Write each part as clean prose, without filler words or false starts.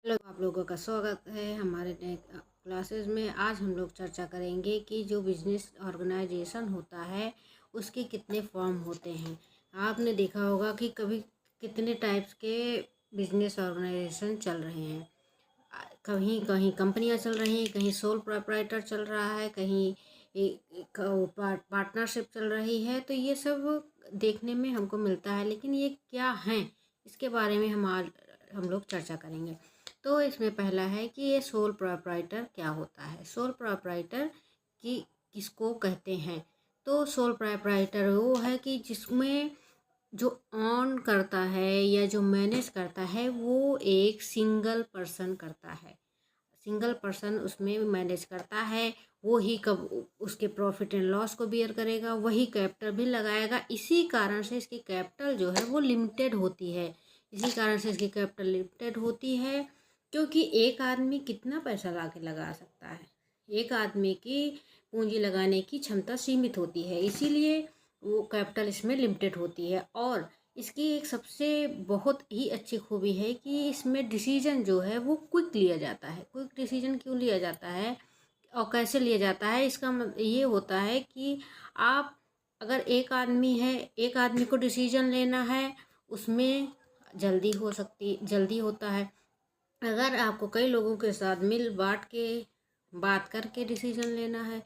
Hello, आप लोगों का स्वागत है हमारे नए क्लासेस में। आज हम लोग चर्चा करेंगे कि जो बिजनेस ऑर्गेनाइजेशन होता है उसके कितने फॉर्म होते हैं। आपने देखा होगा कि कभी कितने टाइप्स के बिजनेस ऑर्गेनाइजेशन चल रहे हैं। कहीं कहीं कंपनियां चल रही हैं, कहीं सोल प्रोप्राइटर चल रहा है, कहीं पार्टनरशिप चल रही है। तो ये सब देखने में हमको मिलता है, लेकिन ये क्या हैं इसके बारे में हम लोग चर्चा करेंगे। तो इसमें पहला है कि ये सोल प्रोप्राइटर क्या होता है। सोल प्रोप्राइटर की किसको कहते हैं? तो सोल प्रोप्राइटर वो है कि जिसमें जो ऑन करता है या जो मैनेज करता है वो एक सिंगल पर्सन करता है। सिंगल पर्सन उसमें मैनेज करता है। वो ही कब उसके प्रॉफिट एंड लॉस को बियर करेगा, वही कैपिटल भी लगाएगा। इसी कारण से इसकी कैपिटल जो है वो लिमिटेड होती है। इसी कारण से इसकी कैपिटल लिमिटेड होती है, क्योंकि एक आदमी कितना पैसा ला के लगा सकता है। एक आदमी की पूंजी लगाने की क्षमता सीमित होती है, इसीलिए वो कैपिटल इसमें लिमिटेड होती है। और इसकी एक सबसे बहुत ही अच्छी खूबी है कि इसमें डिसीजन जो है वो क्विक लिया जाता है। क्विक डिसीजन क्यों लिया जाता है और कैसे लिया जाता है? इसका ये होता है कि आप अगर एक आदमी है, एक आदमी को डिसीजन लेना है, उसमें जल्दी होता है। अगर आपको कई लोगों के साथ मिल बांट के बात करके डिसीजन लेना है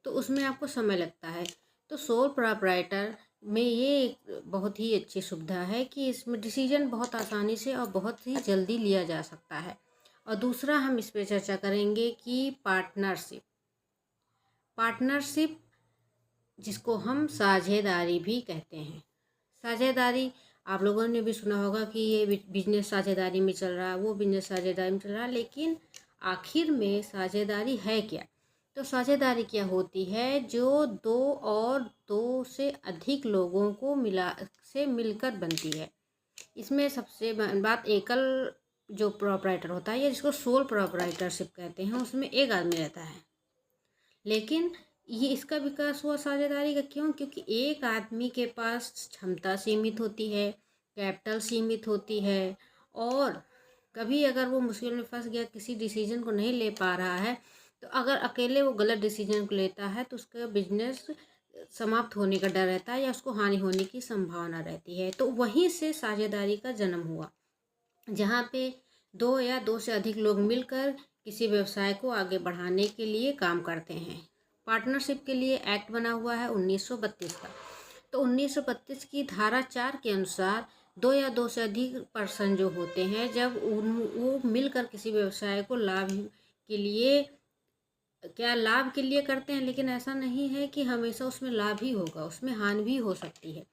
तो उसमें आपको समय लगता है। तो सोल प्रोप्राइटर में ये एक बहुत ही अच्छी सुविधा है कि इसमें डिसीजन बहुत आसानी से और बहुत ही जल्दी लिया जा सकता है। और दूसरा हम इस पे चर्चा करेंगे कि पार्टनरशिप। पार्टनरशिप जिसको हम साझेदारी भी कहते हैं। साझेदारी आप लोगों ने भी सुना होगा कि ये बिजनेस साझेदारी में चल रहा है, वो बिजनेस साझेदारी में चल रहा है, लेकिन आखिर में साझेदारी है क्या? तो साझेदारी क्या होती है? जो दो से अधिक लोगों को मिलकर बनती है। इसमें सबसे बात एकल जो प्रोपराइटर होता है या जिसको सोल प्रोपराइटरशिप कहते हैं, उसमें एक आदमी रहता है। लेकिन ये इसका विकास हुआ साझेदारी का क्यों? क्योंकि एक आदमी के पास क्षमता सीमित होती है, कैपिटल सीमित होती है, और कभी अगर वो मुश्किल में फंस गया, किसी डिसीजन को नहीं ले पा रहा है, तो अगर अकेले वो गलत डिसीजन को लेता है तो उसका बिजनेस समाप्त होने का डर रहता है या उसको हानि होने की संभावना रहती है। तो वहीं से साझेदारी का जन्म हुआ, जहाँ पे दो या दो से अधिक लोग मिलकर किसी व्यवसाय को आगे बढ़ाने के लिए काम करते हैं। पार्टनरशिप के लिए एक्ट बना हुआ है 1932 का। तो 1932 की धारा 4 के अनुसार दो या दो से अधिक पर्सन जो होते हैं, जब वो मिलकर किसी व्यवसाय को लाभ के लिए करते हैं, लेकिन ऐसा नहीं है कि हमेशा उसमें लाभ ही होगा, उसमें हानि भी हो सकती है।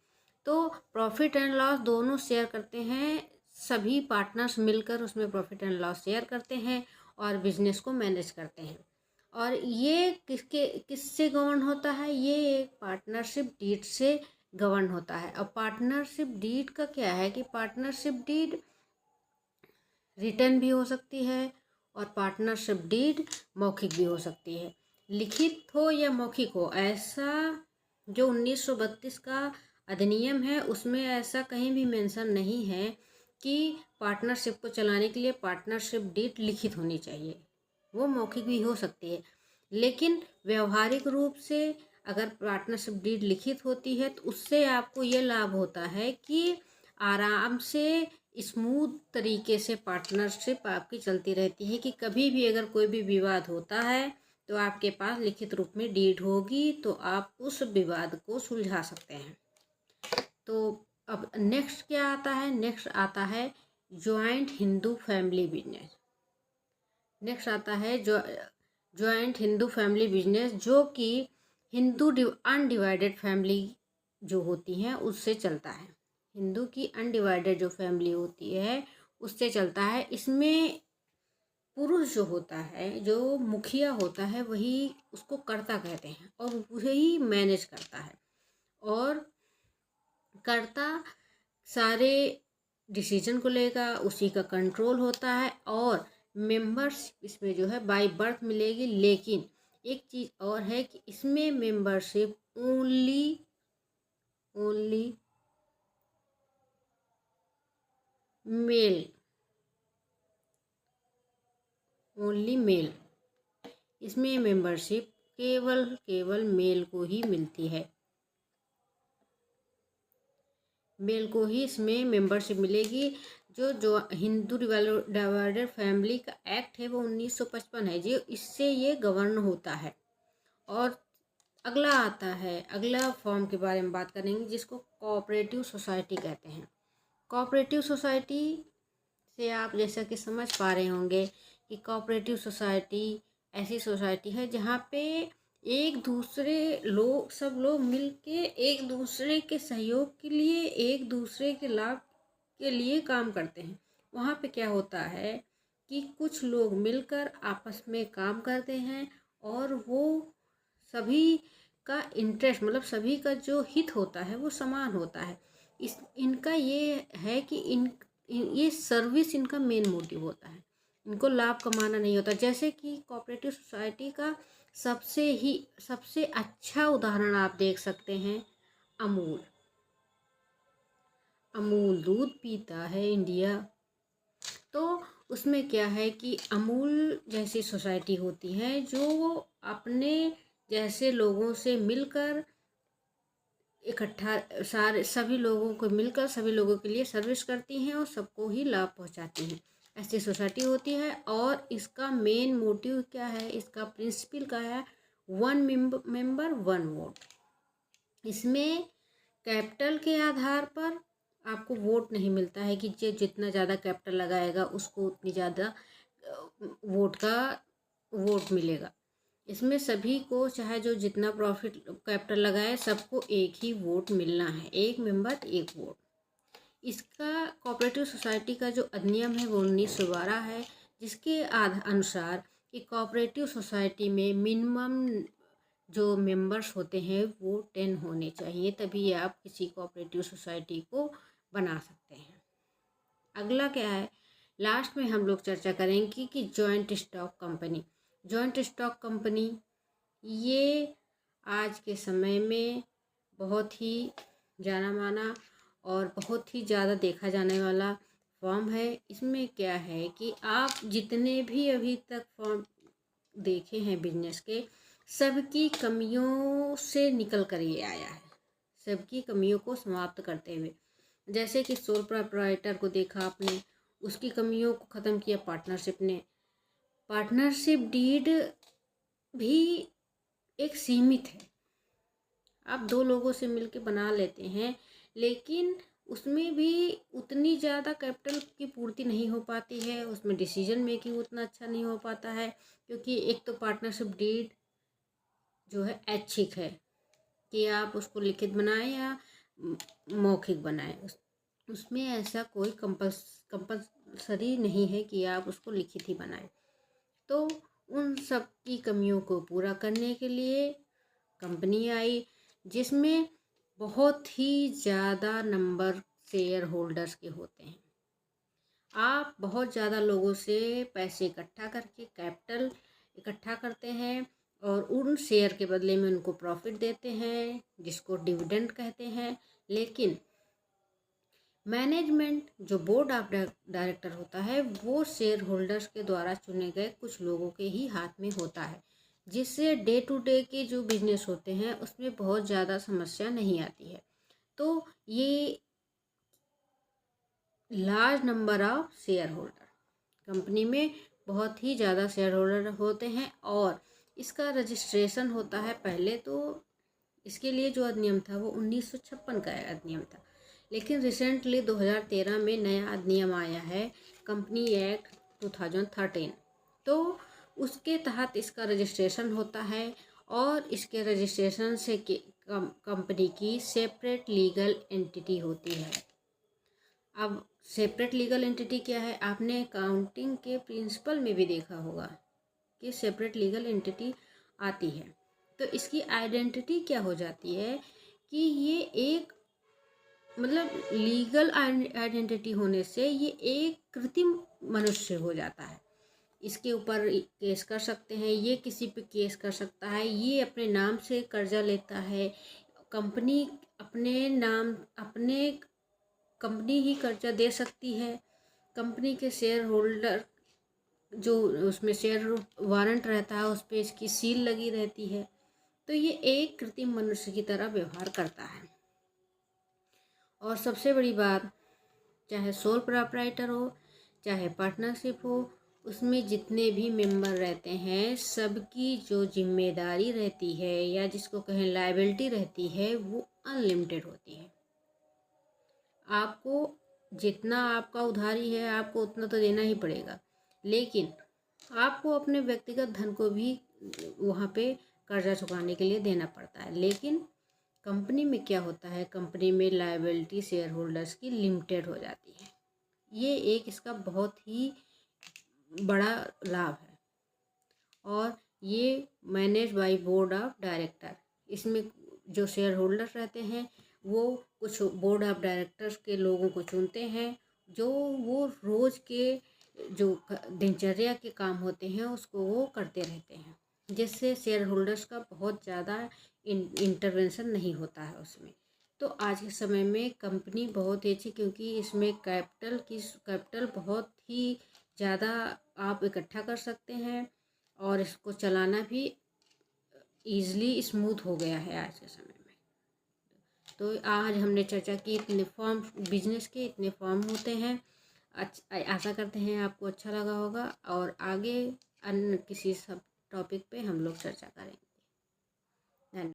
तो प्रॉफिट एंड लॉस दोनों शेयर करते हैं। सभी पार्टनर्स मिलकर उसमें प्रॉफिट एंड लॉस शेयर करते हैं और बिजनेस को मैनेज करते हैं। और ये किससे गवर्न होता है? ये एक पार्टनरशिप डीड से गवर्न होता है। और पार्टनरशिप डीड का क्या है कि पार्टनरशिप डीड रिटर्न भी हो सकती है और पार्टनरशिप डीड मौखिक भी हो सकती है। लिखित हो या मौखिक हो, ऐसा जो 1932 का अधिनियम है उसमें ऐसा कहीं भी मेंशन नहीं है कि पार्टनरशिप को चलाने के लिए पार्टनरशिप डीड लिखित होनी चाहिए। वो मौखिक भी हो सकती है, लेकिन व्यवहारिक रूप से अगर पार्टनरशिप डीड लिखित होती है तो उससे आपको ये लाभ होता है कि आराम से स्मूथ तरीके से पार्टनरशिप आपकी चलती रहती है कि कभी भी अगर कोई भी विवाद होता है तो आपके पास लिखित रूप में डीड होगी, तो आप उस विवाद को सुलझा सकते हैं। तो अब नेक्स्ट क्या आता है? नेक्स्ट आता है joint Hindu family business. Next आता है जॉइंट हिंदू फैमिली बिजनेस, जो कि हिंदू अनडिवाइडेड फैमिली जो होती हैं उससे चलता है। हिंदू की अनडिवाइडेड जो फैमिली होती है उससे चलता है। इसमें पुरुष जो होता है, जो मुखिया होता है, वही उसको कर्ता कहते हैं और वही मैनेज करता है। और कर्ता सारे डिसीजन को लेगा, उसी का कंट्रोल होता है और मेंबर्स इसमें जो है बाय बर्थ मिलेगी। लेकिन एक चीज़ और है कि इसमें membership only mail only mail. इसमें मेंबरशिप केवल मेल को ही मिलती है, मेल को ही इसमें मेंबरशिप मिलेगी। जो हिंदू डिवाइडेड फैमिली का एक्ट है वो 1955 है, जो इससे ये गवर्न होता है। और अगला आता है, अगला फॉर्म के बारे में बात करेंगे जिसको कोऑपरेटिव सोसाइटी कहते हैं। कोऑपरेटिव सोसाइटी से आप जैसा कि समझ पा रहे होंगे कि कोऑपरेटिव सोसाइटी ऐसी सोसाइटी है जहाँ पे सब लोग मिल के एक दूसरे के सहयोग के लिए, एक दूसरे के लाभ के लिए काम करते हैं। वहाँ पे क्या होता है कि कुछ लोग मिलकर आपस में काम करते हैं और वो सभी का इंटरेस्ट, मतलब सभी का जो हित होता है वो समान होता है। इनका ये है कि ये सर्विस इनका मेन मोटिव होता है, इनको लाभ कमाना नहीं होता। जैसे कि कोऑपरेटिव सोसाइटी का सबसे अच्छा उदाहरण आप देख सकते हैं, अमूल। अमूल दूध पीता है इंडिया, तो उसमें क्या है कि अमूल जैसी सोसाइटी होती है जो अपने जैसे लोगों से मिलकर इकट्ठा सभी लोगों को मिलकर सभी लोगों के लिए सर्विस करती हैं और सबको ही लाभ पहुंचाती हैं। ऐसी सोसाइटी होती है। और इसका मेन मोटिव क्या है, इसका प्रिंसिपल क्या है, 1 मेंबर 1 वोट। इसमें कैपिटल के आधार पर आपको वोट नहीं मिलता है कि जितना ज़्यादा कैपिटल लगाएगा उसको उतनी ज़्यादा वोट मिलेगा। इसमें सभी को चाहे जो जितना प्रॉफिट कैपिटल लगाए सबको एक ही वोट मिलना है, 1 मेंबर 1 वोट। इसका कोऑपरेटिव सोसाइटी का जो अधिनियम है वो 1912 है, जिसके अनुसार कि कोऑपरेटिव सोसाइटी में मिनिमम जो मेंबर्स होते हैं वो 10 होने चाहिए, तभी आप किसी कोऑपरेटिव सोसाइटी को बना सकते हैं। अगला क्या है, लास्ट में हम लोग चर्चा करेंगे कि joint stock company. Joint stock company ये आज के समय में बहुत ही जाना माना और बहुत ही ज़्यादा देखा जाने वाला फॉर्म है। इसमें क्या है कि आप जितने भी अभी तक फॉर्म देखे हैं बिजनेस के, सबकी कमियों से निकल कर ये आया है, सबकी कमियों को समाप्त करते हुए। जैसे कि सोल प्रोप्राइटर को देखा आपने, उसकी कमियों को ख़त्म किया पार्टनरशिप ने। पार्टनरशिप डीड भी एक सीमित है, आप 2 लोगों से मिलके बना लेते हैं, लेकिन उसमें भी उतनी ज़्यादा कैपिटल की पूर्ति नहीं हो पाती है, उसमें डिसीजन मेकिंग उतना अच्छा नहीं हो पाता है, क्योंकि एक तो पार्टनरशिप डीड जो है ऐच्छिक है कि आप उसको लिखित बनाएं या मौखिक बनाएं, उसमें ऐसा कोई कंपल्सरी नहीं है कि आप उसको लिखित ही बनाएं। तो उन सब की कमियों को पूरा करने के लिए कंपनी आई, जिसमें बहुत ही ज़्यादा नंबर शेयर होल्डर्स के होते हैं। आप बहुत ज़्यादा लोगों से पैसे इकट्ठा करके कैपिटल इकट्ठा करते हैं और उन शेयर के बदले में उनको प्रॉफिट देते हैं, जिसको डिविडेंड कहते हैं। लेकिन मैनेजमेंट जो बोर्ड ऑफ डायरेक्टर होता है वो शेयर होल्डर्स के द्वारा चुने गए कुछ लोगों के ही हाथ में होता है, जिससे डे टू डे के जो बिजनेस होते हैं उसमें बहुत ज़्यादा समस्या नहीं आती है। तो ये large number of share holder, company में बहुत ही ज़्यादा शेयर होल्डर होते हैं और इसका रजिस्ट्रेशन होता है। पहले तो इसके लिए जो अधिनियम था वो 1956 का अधिनियम था, लेकिन रिसेंटली 2013 में नया अधिनियम आया है, कंपनी एक्ट 2013। तो उसके तहत इसका रजिस्ट्रेशन होता है और इसके रजिस्ट्रेशन से कंपनी की सेपरेट लीगल एंटिटी होती है। अब सेपरेट लीगल एंटिटी क्या है, आपने अकाउंटिंग के प्रिंसिपल में भी देखा होगा कि सेपरेट लीगल एंटिटी आती है। तो इसकी आइडेंटिटी क्या हो जाती है कि ये एक मतलब लीगल आइडेंटिटी होने से ये एक कृत्रिम मनुष्य हो जाता है। इसके ऊपर केस कर सकते हैं, ये किसी पे केस कर सकता है, ये अपने नाम से कर्जा लेता है, कंपनी अपने नाम अपने कंपनी ही कर्जा दे सकती है, कंपनी के शेयर होल्डर जो उसमें शेयर वारंट रहता है उस पर इसकी सील लगी रहती है। तो ये एक कृत्रिम मनुष्य की तरह व्यवहार करता है। और सबसे बड़ी बात, चाहे सोल प्रोप्राइटर हो चाहे पार्टनरशिप हो, उसमें जितने भी मेंबर रहते हैं सबकी जो जिम्मेदारी रहती है या जिसको कहें लायबिलिटी रहती है वो अनलिमिटेड होती है। आपको जितना आपका उधारी है आपको उतना तो देना ही पड़ेगा, लेकिन आपको अपने व्यक्तिगत धन को भी वहाँ पे कर्जा चुकाने के लिए देना पड़ता है। लेकिन कंपनी में क्या होता है, कंपनी में लायबिलिटी शेयर होल्डर्स की लिमिटेड हो जाती है। ये एक इसका बहुत ही बड़ा लाभ है। और ये manage by board of director, इसमें जो शेयर होल्डर्स रहते हैं वो कुछ बोर्ड ऑफ डायरेक्टर्स के लोगों को चुनते हैं, जो वो रोज़ के जो दिनचर्या के काम होते हैं उसको वो करते रहते हैं, जिससे शेयर होल्डर्स का बहुत ज़्यादा इंटरवेंशन नहीं होता है उसमें। तो आज के समय में कंपनी बहुत ही अच्छी, क्योंकि इसमें कैपिटल बहुत ही ज़्यादा आप इकट्ठा कर सकते हैं और इसको चलाना भी ईज़िली स्मूथ हो गया है आज के समय में। तो आज हमने चर्चा की इतने फॉर्म, बिजनेस के इतने फॉर्म होते हैं। आशा करते हैं आपको अच्छा लगा होगा और आगे अन्य किसी सब टॉपिक पे हम लोग चर्चा करेंगे।